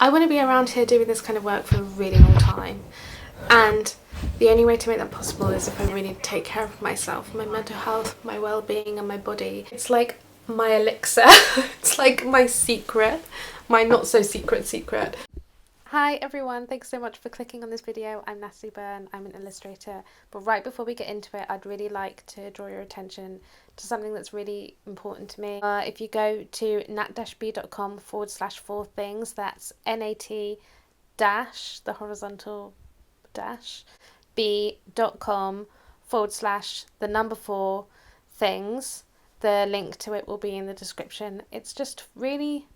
I want to be around here doing this kind of work for a really long time, and the only way to make that possible is if I really take care of myself, my mental health, my well-being and my body. It's like my elixir. It's like my secret, my not so secret. Hi everyone, thanks so much for clicking on this video. I'm Natalie Byrne, I'm an illustrator, but right before we get into it, I'd really like to draw your attention to something that's really important to me. If you go to nat-b.com/4 things, that's NAT dash, the horizontal dash, b.com/4 things. The link to it will be in the description. It's just really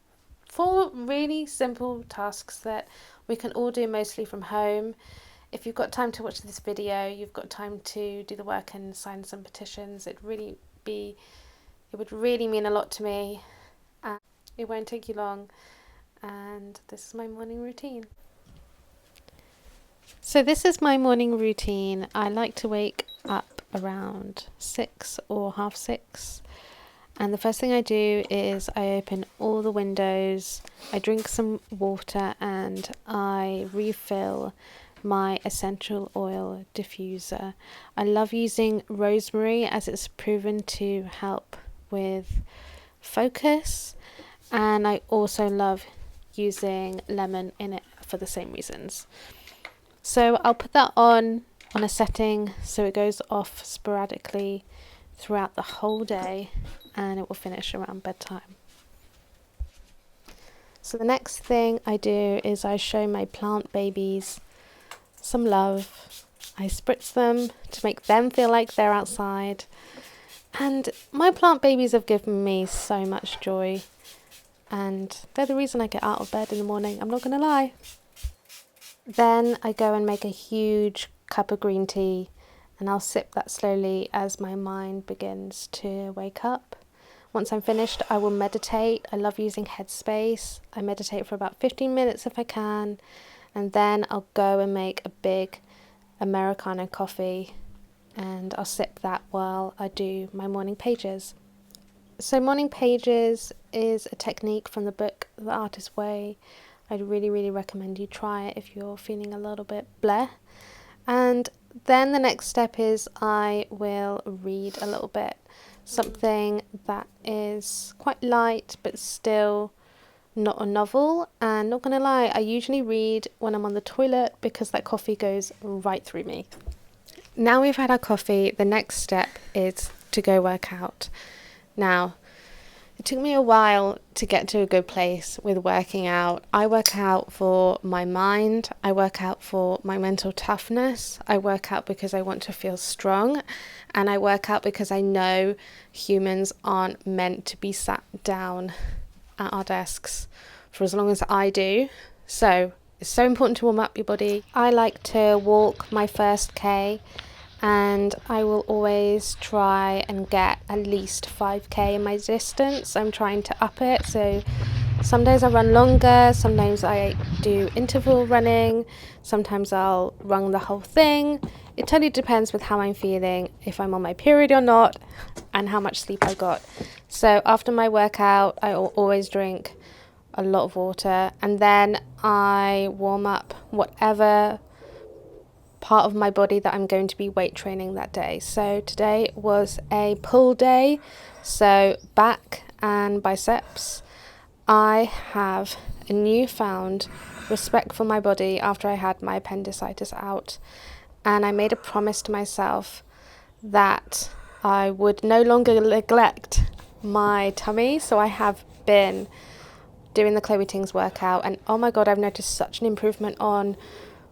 4 really simple tasks that we can all do mostly from home. If you've got time to watch this video, you've got time to do the work and sign some petitions. It would really mean a lot to me. It won't take you long, and this is my morning routine. So this is my morning routine. I like to wake up around 6 or half 6. And the first thing I do is I open all the windows, I drink some water, and I refill my essential oil diffuser. I love using rosemary as it's proven to help with focus, and I also love using lemon in it for the same reasons. So I'll put that on a setting so it goes off sporadically throughout the whole day, and it will finish around bedtime. So the next thing I do is I show my plant babies some love. I spritz them to make them feel like they're outside, and my plant babies have given me so much joy, and they're the reason I get out of bed in the morning, I'm not gonna lie. Then I go and make a huge cup of green tea, and I'll sip that slowly as my mind begins to wake up. Once I'm finished, I will meditate. I love using Headspace. I meditate for about 15 minutes if I can, and then I'll go and make a big Americano coffee, and I'll sip that while I do my morning pages. So morning pages is a technique from the book The Artist's Way. I'd really recommend you try it if you're feeling a little bit bleh. And then the next step is I will read a little bit, something that is quite light but still not a novel. And not gonna lie, I usually read when I'm on the toilet because that coffee goes right through me. Now we've had our coffee, the next step is to go work out. Now, it took me a while to get to a good place with working out. I work out for my mind, I work out for my mental toughness, I work out because I want to feel strong, and I work out because I know humans aren't meant to be sat down at our desks for as long as I do. So it's so important to warm up your body. I like to walk my first K, and I will always try and get at least 5k in my distance. I'm trying to up it, so some days I run longer, sometimes I do interval running, sometimes I'll run the whole thing. It totally depends with how I'm feeling, if I'm on my period or not, and how much sleep I got. So after my workout, I always drink a lot of water, and then I warm up whatever part of my body that I'm going to be weight training that day. So today was a pull day, so back and biceps. I have a newfound respect for my body after I had my appendicitis out, and I made a promise to myself that I would no longer neglect my tummy. So I have been doing the Chloe Ting's workout, and oh my god, I've noticed such an improvement on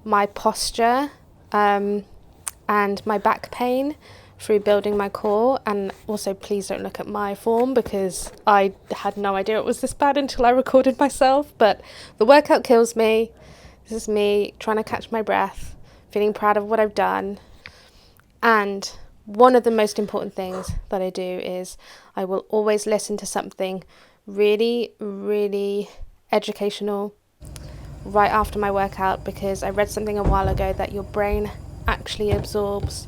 my posture and my back pain through building my core. And also, please don't look at my form because I had no idea it was this bad until I recorded myself. But the workout kills me. This is me trying to catch my breath, feeling proud of what I've done. And one of the most important things that I do is I will always listen to something really educational right after my workout, because I read something a while ago that your brain actually absorbs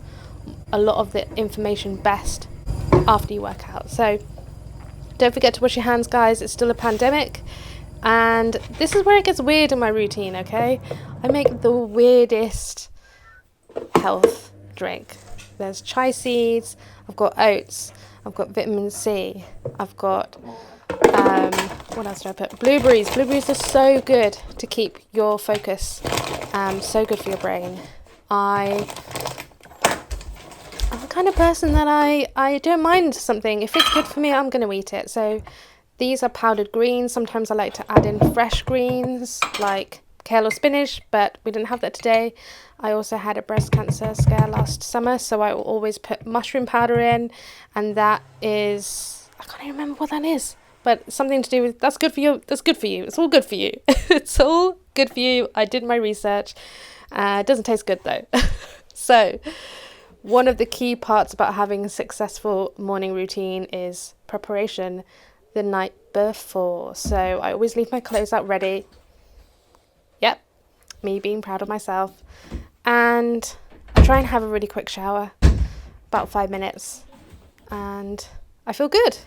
a lot of the information best after you work out. So don't forget to wash your hands, guys. It's still a pandemic, And this is where it gets weird in my routine, okay? I make the weirdest health drink. There's chia seeds, I've got oats, I've got vitamin C, I've got, what else do I put? Blueberries. Blueberries are so good to keep your focus, so good for your brain. I'm the kind of person that I don't mind something. If it's good for me, I'm going to eat it. So these are powdered greens. Sometimes I like to add in fresh greens like kale or spinach, but we didn't have that today. I also had a breast cancer scare last summer, so I will always put mushroom powder in, and that is, I can't even remember what that is, but something to do with, that's good for you, that's good for you, it's all good for you. It's all good for you. I did my research. It doesn't taste good though. So one of the key parts about having a successful morning routine is preparation the night before. So I always leave my clothes out ready. Yep, me being proud of myself. And I try and have a really quick shower, about 5 minutes, and I feel good.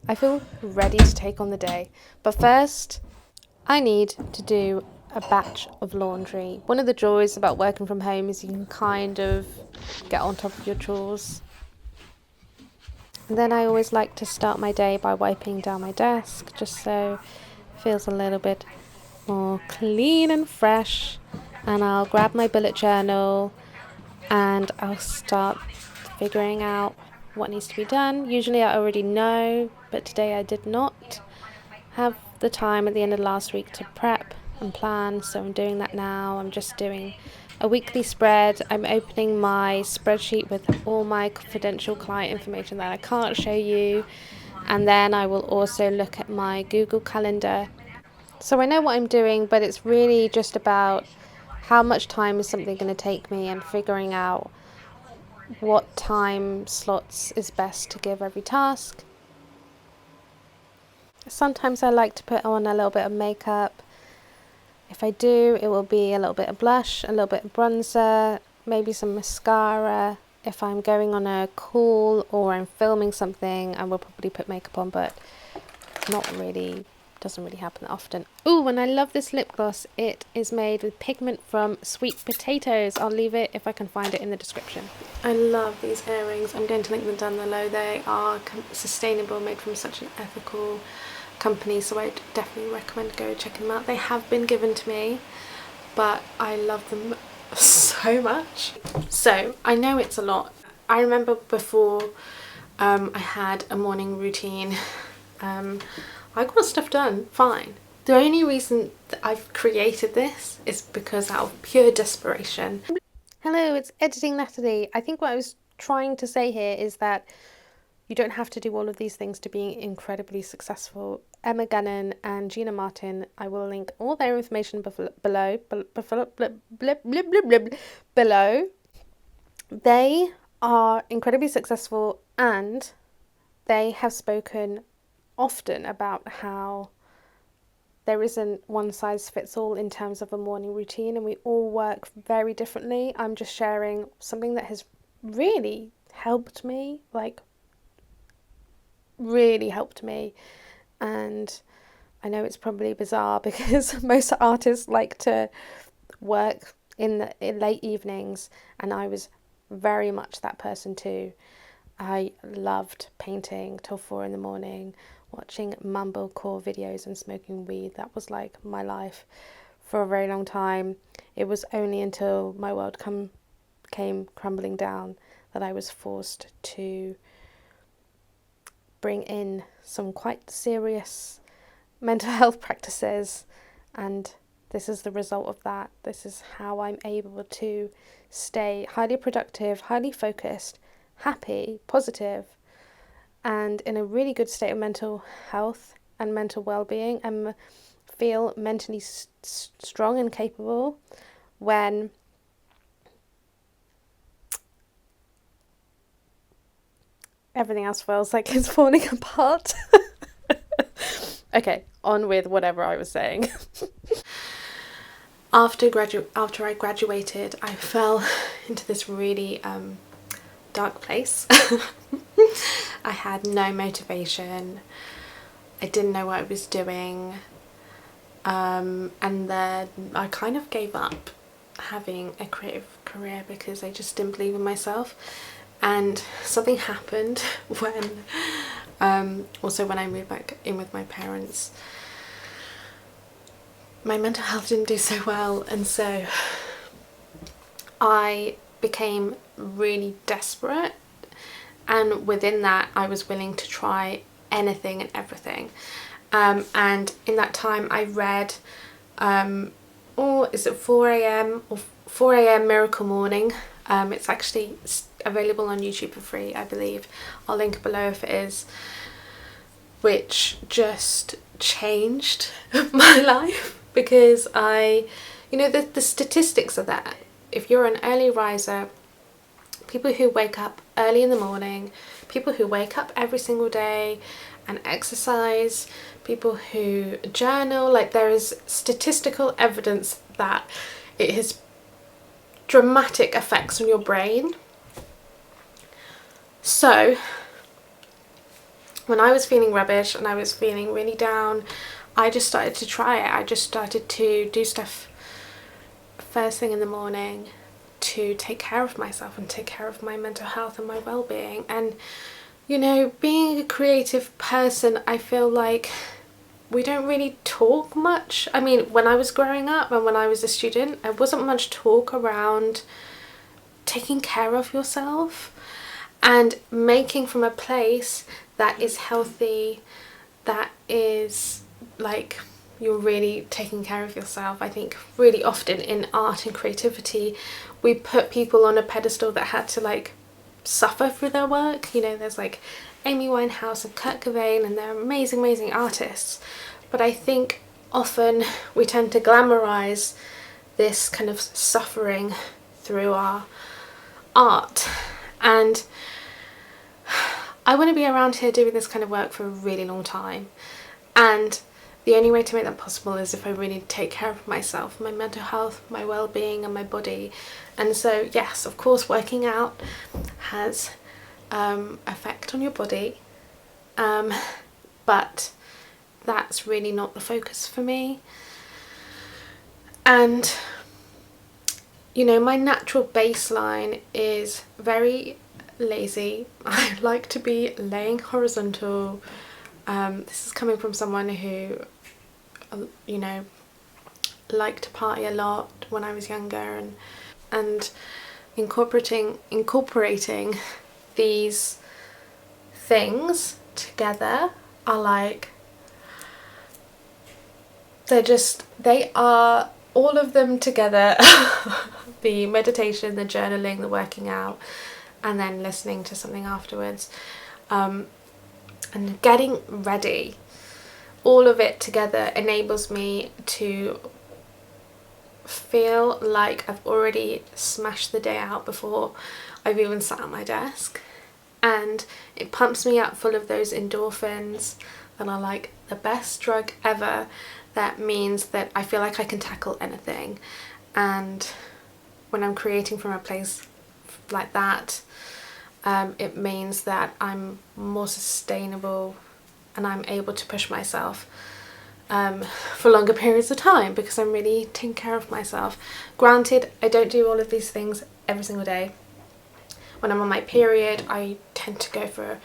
I feel ready to take on the day. But first, I need to do a batch of laundry. One of the joys about working from home is you can kind of get on top of your chores. And then I always like to start my day by wiping down my desk, just so it feels a little bit more clean and fresh. And I'll grab my bullet journal and I'll start figuring out what needs to be done. Usually I already know, but today I did not have the time at the end of last week to prep and plan, so I'm doing that now. I'm just doing a weekly spread. I'm opening my spreadsheet with all my confidential client information that I can't show you, and then I will also look at my Google Calendar. So I know what I'm doing, but it's really just about how much time is something going to take me and figuring out what time slots is best to give every task. Sometimes I like to put on a little bit of makeup. If I do, it will be a little bit of blush, a little bit of bronzer, maybe some mascara. If I'm going on a call or I'm filming something, I will probably put makeup on, but doesn't really happen that often. Ooh, and I love this lip gloss. It is made with pigment from sweet potatoes. I'll leave it, if I can find it, in the description. I love these earrings. I'm going to link them down below. They are sustainable, made from such an ethical company, so I'd definitely recommend go checking them out. They have been given to me, but I love them so much. So I know it's a lot. I remember before I had a morning routine, I got stuff done fine. The only reason that I've created this is because out of pure desperation. Hello, it's Editing Natalie. I think what I was trying to say here is that you don't have to do all of these things to be incredibly successful. Emma Gunnan and Gina Martin, I will link all their information below. They are incredibly successful, and they have spoken often about how there isn't one size fits all in terms of a morning routine, and we all work very differently. I'm just sharing something that has really helped me, and I know it's probably bizarre because most artists like to work in late evenings, and I was very much that person too. I loved painting till 4 a.m, watching mumblecore videos and smoking weed. That was like my life for a very long time. It was only until my world came crumbling down that I was forced to bring in some quite serious mental health practices, and this is the result of that. This is how I'm able to stay highly productive, highly focused, happy, positive, and in a really good state of mental health and mental well-being, and feel mentally strong and capable when everything else feels like it's falling apart. Okay, on with whatever I was saying. After I graduated, I fell into this really dark place. I had no motivation. I didn't know what I was doing. and then I kind of gave up having a creative career because I just didn't believe in myself. And something happened when also when I moved back in with my parents. My mental health didn't do so well, and so I became really desperate, and within that I was willing to try anything and everything. And in that time I read is it 4 a.m. or 4 a.m. Miracle Morning. It's actually available on YouTube for free, I believe. I'll link it below if it is. Which just changed my life, because the statistics are that if you're an early riser, people who wake up early in the morning, people who wake up every single day and exercise, people who journal, like there is statistical evidence that it has dramatic effects on your brain. So when I was feeling rubbish and I was feeling really down, I just started to try it. I just started to do stuff first thing in the morning to take care of myself and take care of my mental health and my well-being. And being a creative person, I feel like we don't really talk much. I mean, when I was growing up and when I was a student, there wasn't much talk around taking care of yourself and making from a place that is healthy, that is like you're really taking care of yourself. I think really often in art and creativity we put people on a pedestal that had to like suffer through their work. There's like Amy Winehouse and Kurt Cobain, and they're amazing artists, but I think often we tend to glamorize this kind of suffering through our art. And I want to be around here doing this kind of work for a really long time, and the only way to make that possible is if I really take care of myself, my mental health, my well-being and my body. And so yes, of course working out has effect on your body, but that's really not the focus for me. And my natural baseline is very lazy. I like to be laying horizontal. This is coming from someone who liked to party a lot when I was younger, and incorporating these things together are like, they are all of them together. The meditation, the journaling, the working out, and then listening to something afterwards, and getting ready, all of it together enables me to feel like I've already smashed the day out before I've even sat at my desk, and it pumps me up full of those endorphins that are like the best drug ever. That means that I feel like I can tackle anything, and when I'm creating from a place like that, it means that I'm more sustainable and I'm able to push myself for longer periods of time because I'm really taking care of myself. Granted, I don't do all of these things every single day. When I'm on my period, I tend to go for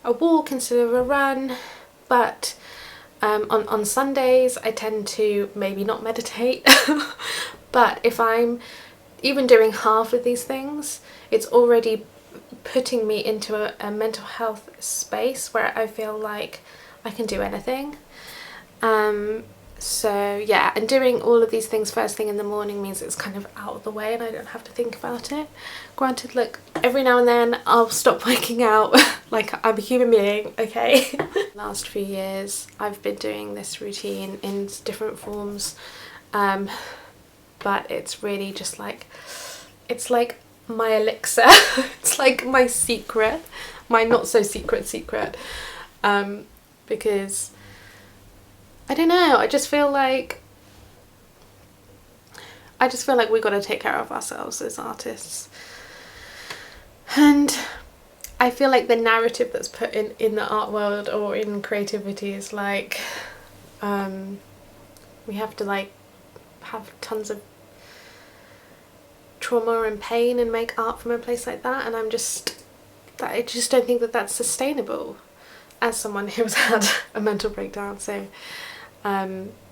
a walk instead of a run, but on Sundays I tend to maybe not meditate. But if I'm even doing half of these things, it's already putting me into a mental health space where I feel like I can do anything. So yeah, and doing all of these things first thing in the morning means it's kind of out of the way and I don't have to think about it. Granted, look, every now and then I'll stop working out like I'm a human being, okay? Last few years I've been doing this routine in different forms, but it's really just like, it's like my elixir. It's like my secret, my not so secret, because I don't know, I just feel like we got to take care of ourselves as artists. And I feel like the narrative that's put in the art world or in creativity is like, We have to like have tons of trauma and pain and make art from a place like that, and I just don't think that that's sustainable as someone who's had a mental breakdown. So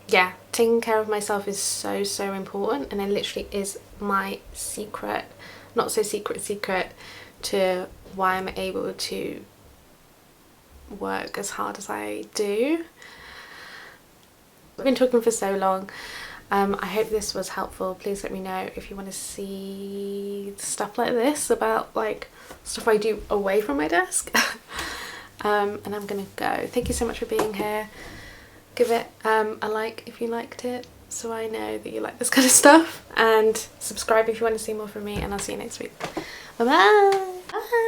yeah, taking care of myself is so important, and it literally is my secret, not so secret to why I'm able to work as hard as I do. I've been talking for so long. I hope this was helpful. Please let me know if you want to see stuff like this, about like stuff I do away from my desk. And I'm gonna go. Thank you so much for being here. Give it a like if you liked it, so I know that you like this kind of stuff, and subscribe if you want to see more from me, and I'll see you next week. Bye bye. Bye.